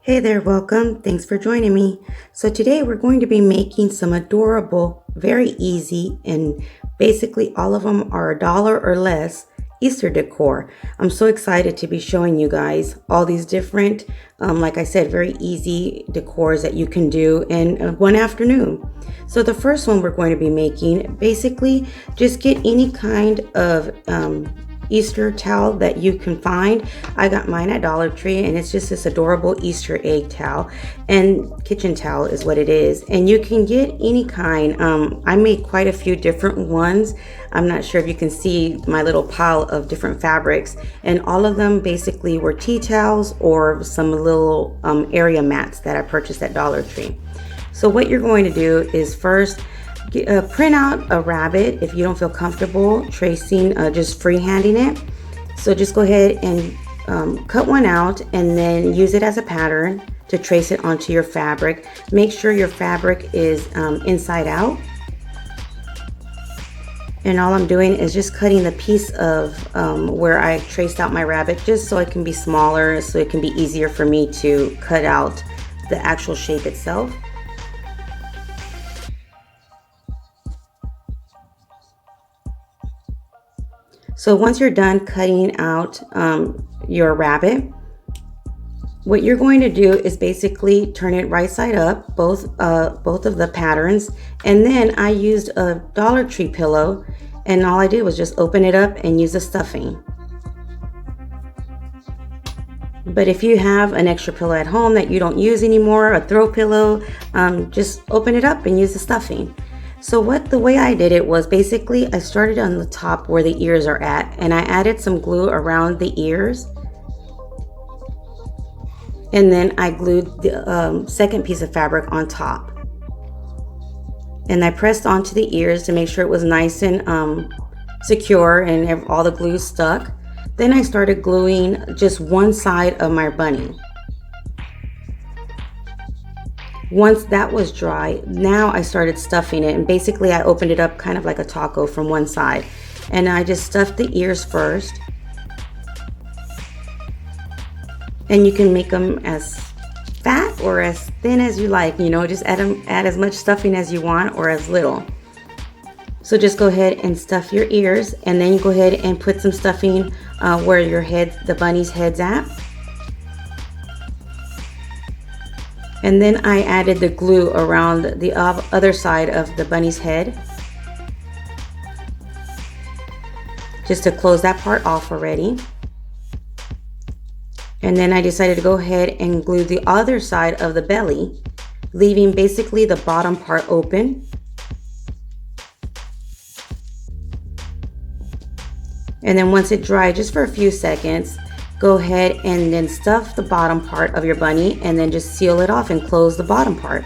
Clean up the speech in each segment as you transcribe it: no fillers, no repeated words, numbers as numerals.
Hey there, welcome. Thanks for joining me. So today we're going to be making some adorable, very easy, and basically all of them are $1 or less Easter decor. I'm so excited to be showing you guys all these different, like I said, very easy decors that you can do in one afternoon. So the first one we're going to be making, basically just get any kind of Easter towel that you can find. I got mine at Dollar Tree and it's just this adorable Easter egg towel, and kitchen towel is what it is. And you can get any kind. I made quite a few different ones. I'm not sure if you can see my little pile of different fabrics, and all of them basically were tea towels or some little area mats that I purchased at Dollar Tree. So what you're going to do is first print out a rabbit if you don't feel comfortable tracing, just freehanding it. So just go ahead and cut one out and then use it as a pattern to trace it onto your fabric. Make sure your fabric is inside out. And all I'm doing is just cutting the piece of where I traced out my rabbit, just so it can be smaller, so it can be easier for me to cut out the actual shape itself. So once you're done cutting out your rabbit, what you're going to do is basically turn it right side up, both of the patterns. And then I used a Dollar Tree pillow, and all I did was just open it up and use the stuffing. But if you have an extra pillow at home that you don't use anymore, a throw pillow, just open it up and use the stuffing. So the way I did it was basically I started on the top where the ears are at, and I added some glue around the ears. And then I glued the second piece of fabric on top. And I pressed onto the ears to make sure it was nice and secure and all the glue stuck. Then I started gluing just one side of my bunny. Once that was dry, now I started stuffing it, and basically I opened it up kind of like a taco from one side, and I just stuffed the ears first. And you can make them as fat or as thin as you like, just add as much stuffing as you want or as little. So just go ahead and stuff your ears, and then you go ahead and put some stuffing where the bunny's head's at. And then I added the glue around the other side of the bunny's head, just to close that part off already. And then I decided to go ahead and glue the other side of the belly, leaving basically the bottom part open. And then once it dried, just for a few seconds, go ahead and then stuff the bottom part of your bunny, and then just seal it off and close the bottom part.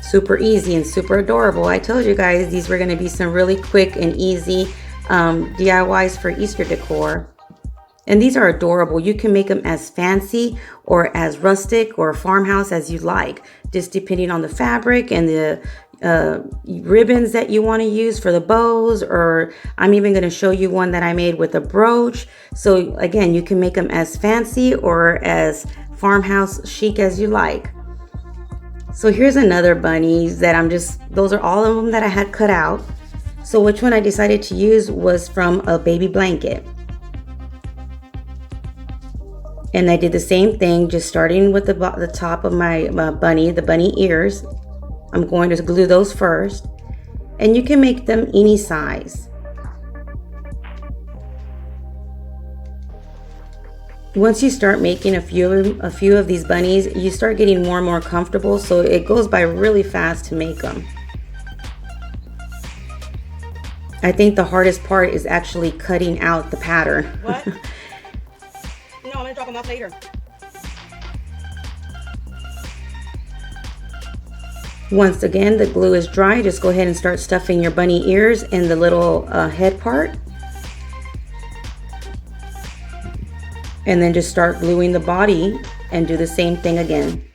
Super easy and super adorable. I told you guys these were going to be some really quick and easy DIYs for Easter decor. And these are adorable. You can make them as fancy or as rustic or farmhouse as you like, just depending on the fabric and the ribbons that you want to use for the bows. Or I'm even going to show you one that I made with a brooch. So again, you can make them as fancy or as farmhouse chic as you like. So here's another bunny that those are all of them that I had cut out. So which one I decided to use was from a baby blanket. And I did the same thing, just starting with the top of my bunny, the bunny ears. I'm going to glue those first, and you can make them any size. Once you start making a few of these bunnies, you start getting more and more comfortable, so it goes by really fast to make them. I think the hardest part is actually cutting out the pattern. What? No, I'm gonna drop them off later. Once again the glue is dry, just go ahead and start stuffing your bunny ears in the little head part. And then just start gluing the body and do the same thing again.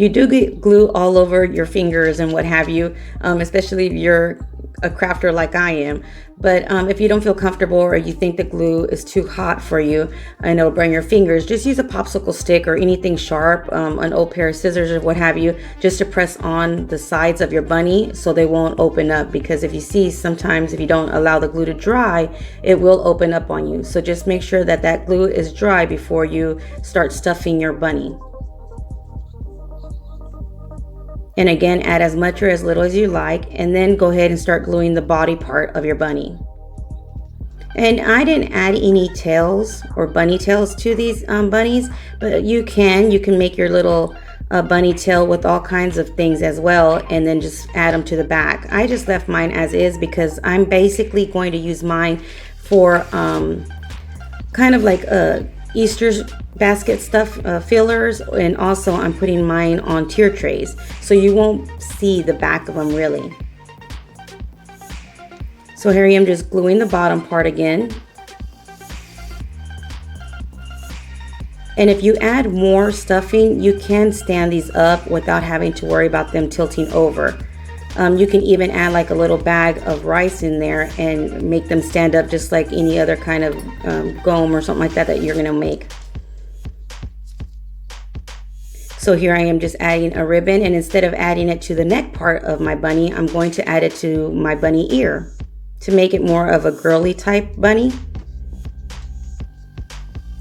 You do get glue all over your fingers and what have you, especially if you're a crafter like I am. But if you don't feel comfortable or you think the glue is too hot for you and it'll burn your fingers, just use a popsicle stick or anything sharp, an old pair of scissors or what have you, just to press on the sides of your bunny so they won't open up. Because if you see, sometimes if you don't allow the glue to dry, it will open up on you. So just make sure that that glue is dry before you start stuffing your bunny. And again, add as much or as little as you like, and then go ahead and start gluing the body part of your bunny. And I didn't add any tails or bunny tails to these bunnies, but you can make your little bunny tail with all kinds of things as well, and then just add them to the back. I just left mine as is because I'm basically going to use mine for kind of like Easter basket stuff fillers, and also I'm putting mine on tier trays, so you won't see the back of them really. So here I am just gluing the bottom part again. And if you add more stuffing, you can stand these up without having to worry about them tilting over. You can even add like a little bag of rice in there and make them stand up just like any other kind of gome or something like that that you're gonna make. So here I am just adding a ribbon, and instead of adding it to the neck part of my bunny, I'm going to add it to my bunny ear to make it more of a girly type bunny.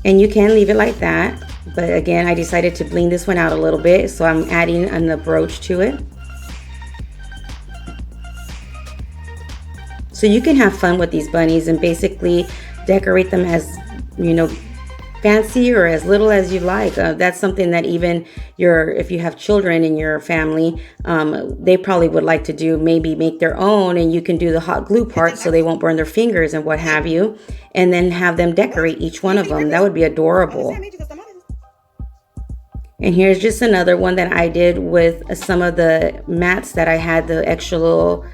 And you can leave it like that, but again, I decided to bling this one out a little bit, so I'm adding a brooch to it. So you can have fun with these bunnies and basically decorate them as, you know, fancy or as little as you like. That's something that even if you have children in your family, they probably would like to do, maybe make their own, and you can do the hot glue part so they won't burn their fingers and what have you, and then have them decorate each one of them. That would be adorable. And here's just another one that I did with some of the mats that I had, the extra little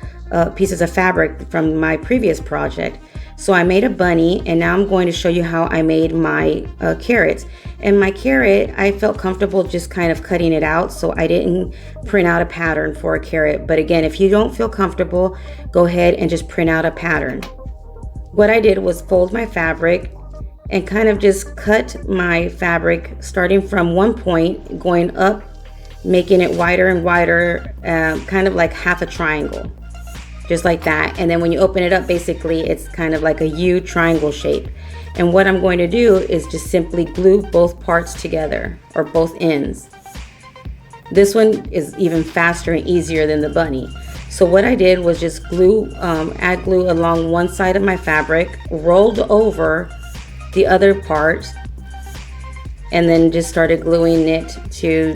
pieces of fabric from my previous project. So I made a bunny, and now I'm going to show you how I made my carrots. And my carrot, I felt comfortable just kind of cutting it out, so I didn't print out a pattern for a carrot. But again, if you don't feel comfortable, go ahead and just print out a pattern. What I did was fold my fabric and kind of just cut my fabric starting from one point going up, making it wider and wider, kind of like half a triangle. Just like that. And then when you open it up, basically it's kind of like a U triangle shape. And what I'm going to do is just simply glue both parts together, or both ends. This one is even faster and easier than the bunny. So what I did was just add glue along one side of my fabric, rolled over the other part, and then just started gluing it to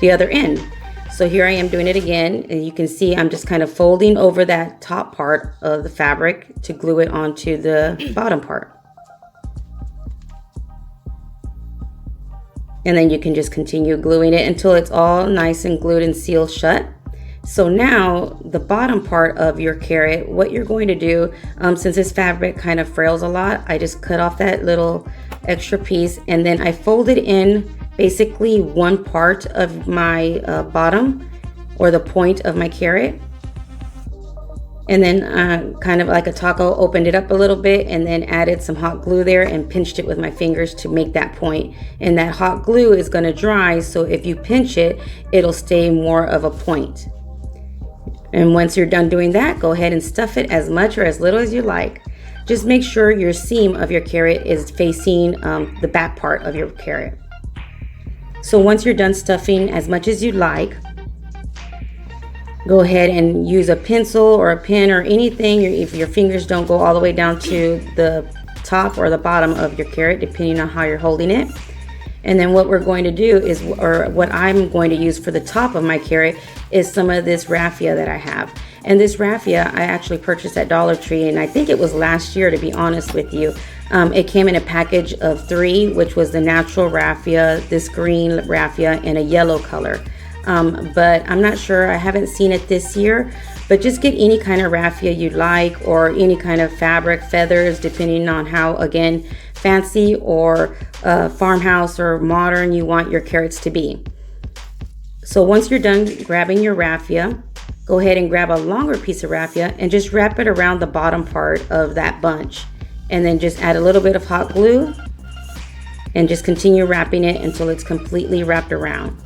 the other end. So here I am doing it again, and you can see I'm just kind of folding over that top part of the fabric to glue it onto the bottom part. And then you can just continue gluing it until it's all nice and glued and sealed shut. So now the bottom part of your carrot, what you're going to do, since this fabric kind of frails a lot, I just cut off that little extra piece, and then I folded in basically one part of my bottom, or the point of my carrot, and then kind of like a taco, opened it up a little bit and then added some hot glue there and pinched it with my fingers to make that point. And that hot glue is going to dry, so if you pinch it, it'll stay more of a point. And once you're done doing that, go ahead and stuff it as much or as little as you like. Just make sure your seam of your carrot is facing the back part of your carrot. So once you're done stuffing as much as you'd like, go ahead and use a pencil or a pen or anything, if your fingers don't go all the way down to the top or the bottom of your carrot, depending on how you're holding it. And then what we're going to do is, or what I'm going to use for the top of my carrot, is some of this raffia that I have. And this raffia I actually purchased at Dollar Tree, and I think it was last year, to be honest with you. It came in a package of 3, which was the natural raffia, this green raffia, and a yellow color. But I'm not sure, I haven't seen it this year. But just get any kind of raffia you'd like, or any kind of fabric, feathers, depending on how, again, fancy or farmhouse or modern you want your carrots to be. So once you're done grabbing your raffia, go ahead and grab a longer piece of raffia and just wrap it around the bottom part of that bunch. And then just add a little bit of hot glue and just continue wrapping it until it's completely wrapped around.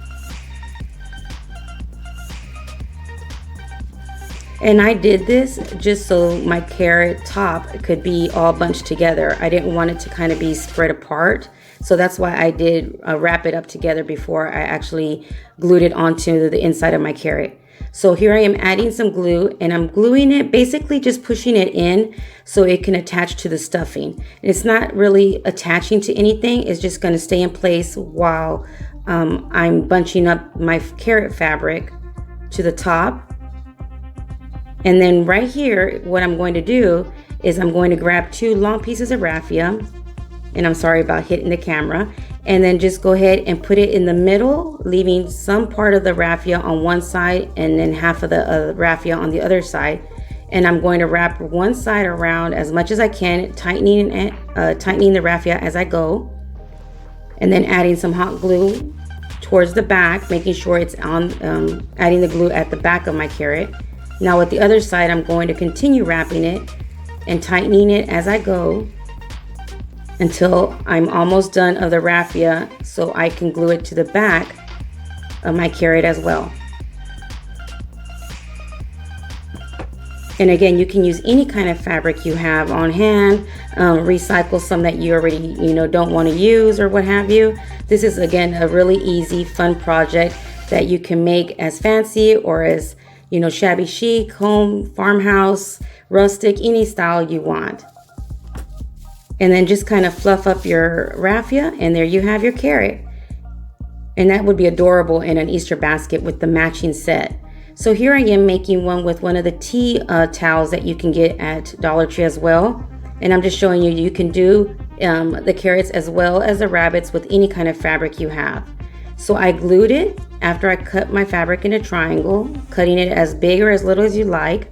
And I did this just so my carrot top could be all bunched together. I didn't want it to kind of be spread apart. So that's why I did wrap it up together before I actually glued it onto the inside of my carrot. So here I am adding some glue, and I'm gluing it, basically just pushing it in so it can attach to the stuffing. And it's not really attaching to anything. It's just going to stay in place while I'm bunching up my carrot fabric to the top. And then right here, what I'm going to do is I'm going to grab 2 long pieces of raffia, and I'm sorry about hitting the camera, and then just go ahead and put it in the middle, leaving some part of the raffia on one side and then half of the raffia on the other side. And I'm going to wrap one side around as much as I can, tightening the raffia as I go, and then adding some hot glue towards the back, making sure it's on, adding the glue at the back of my carrot. Now with the other side, I'm going to continue wrapping it and tightening it as I go until I'm almost done of the raffia, so I can glue it to the back of my carrot as well. And again, you can use any kind of fabric you have on hand, recycle some that you already don't want to use or what have you. This is again a really easy, fun project that you can make as fancy or as shabby chic, home, farmhouse, rustic, any style you want. And then just kind of fluff up your raffia, and there you have your carrot. And that would be adorable in an Easter basket with the matching set. So here I am making one with one of the tea towels that you can get at Dollar Tree as well. And I'm just showing you can do the carrots as well as the rabbits with any kind of fabric you have. So I glued it after I cut my fabric in a triangle, cutting it as big or as little as you like.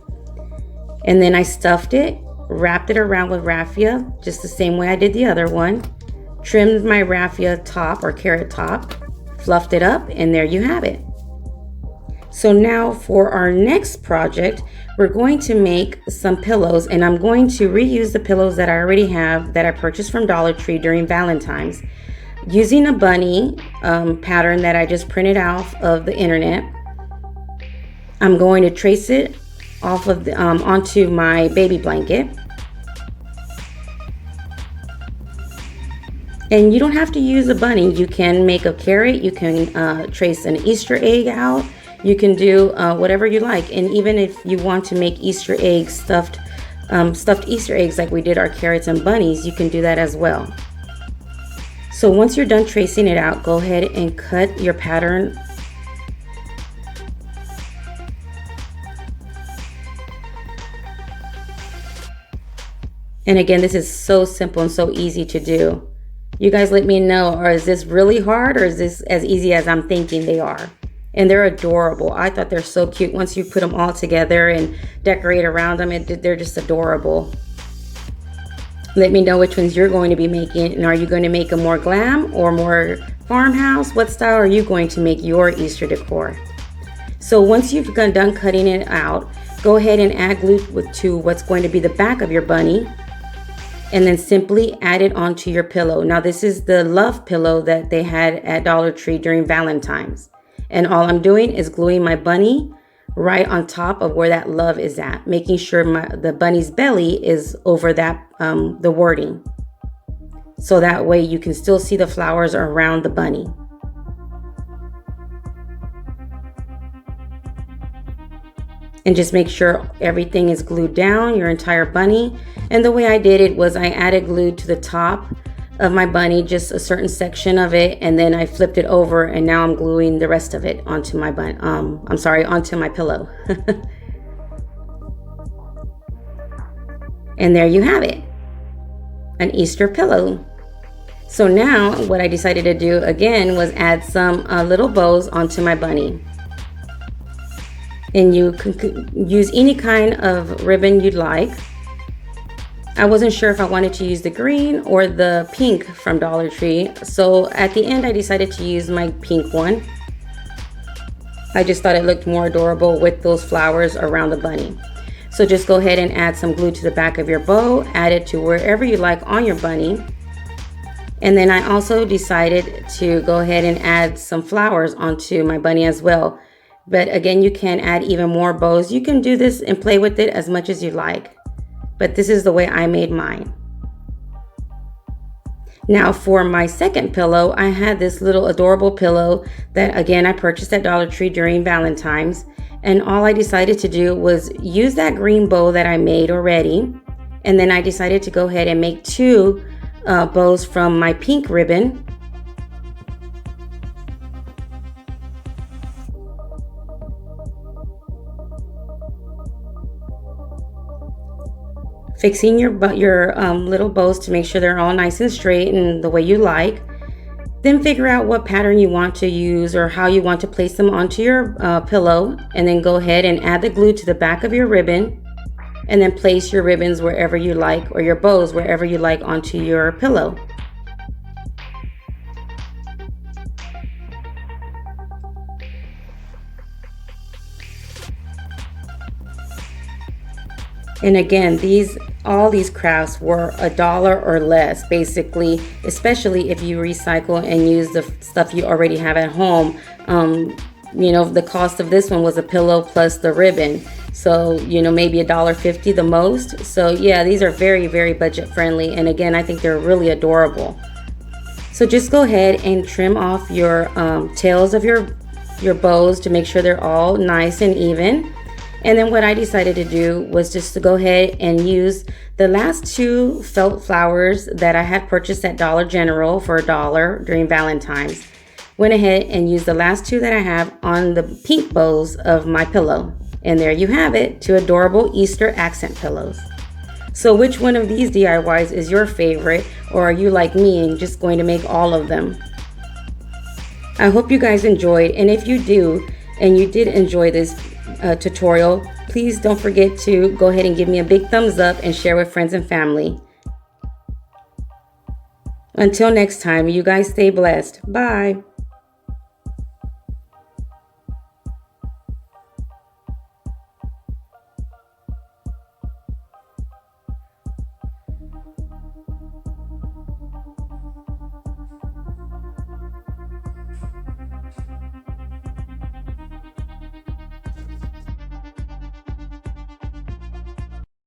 And then I stuffed it, wrapped it around with raffia, just the same way I did the other one. Trimmed my raffia top or carrot top, fluffed it up, and there you have it. So now for our next project, we're going to make some pillows, and I'm going to reuse the pillows that I already have that I purchased from Dollar Tree during Valentine's. Using a bunny pattern that I just printed off of the internet, I'm going to trace it off of the, onto my baby blanket. And you don't have to use a bunny. You can make a carrot, you can trace an Easter egg out, you can do whatever you like. And even if you want to make Easter eggs, stuffed Easter eggs like we did our carrots and bunnies, you can do that as well. So once you're done tracing it out, go ahead and cut your pattern. And again, this is so simple and so easy to do. You guys let me know, or is this really hard, or is this as easy as I'm thinking they are? And they're adorable. I thought they're so cute. Once you put them all together and decorate around them, they're just adorable. Let me know which ones you're going to be making, and are you going to make a more glam or more farmhouse? What style are you going to make your Easter decor? So once you've done cutting it out, go ahead and add glue to what's going to be the back of your bunny, and then simply add it onto your pillow. Now this is the love pillow that they had at Dollar Tree during Valentine's. And all I'm doing is gluing my bunny right on top of where that love is at, making sure the bunny's belly is over that the wording. So that way you can still see the flowers around the bunny. And just make sure everything is glued down, your entire bunny. And the way I did it was I added glue to the top of my bunny, just a certain section of it, and then I flipped it over, and now I'm gluing the rest of it onto my onto my pillow. And there you have it, an Easter pillow. So now what I decided to do again was add some little bows onto my bunny. And you can use any kind of ribbon you'd like. I wasn't sure if I wanted to use the green or the pink from Dollar Tree. So at the end, I decided to use my pink one. I just thought it looked more adorable with those flowers around the bunny. So just go ahead and add some glue to the back of your bow, add it to wherever you like on your bunny. And then I also decided to go ahead and add some flowers onto my bunny as well. But again, you can add even more bows. You can do this and play with it as much as you like. But this is the way I made mine. Now for my second pillow, I had this little adorable pillow that again I purchased at Dollar Tree during Valentine's. And all I decided to do was use that green bow that I made already. And then I decided to go ahead and make two bows from my pink ribbon. Fixing your little bows to make sure they're all nice and straight and the way you like. Then figure out what pattern you want to use or how you want to place them onto your pillow, and then go ahead and add the glue to the back of your ribbon, and then place your ribbons wherever you like, or your bows wherever you like onto your pillow. And again, all these crafts were $1 or less, basically, especially if you recycle and use the stuff you already have at home. The cost of this one was a pillow plus the ribbon. So, maybe $1.50 the most. So yeah, these are very, very budget friendly. And again, I think they're really adorable. So just go ahead and trim off your tails of your bows to make sure they're all nice and even. And then what I decided to do was just to go ahead and use the last two felt flowers that I had purchased at Dollar General for $1 during Valentine's. Went ahead and used the last two that I have on the pink bows of my pillow. And there you have it, two adorable Easter accent pillows. So which one of these DIYs is your favorite, or are you like me and just going to make all of them? I hope you guys enjoyed, and if you do, and you did enjoy this tutorial, please don't forget to go ahead and give me a big thumbs up and share with friends and family. Until next time, you guys stay blessed. Bye.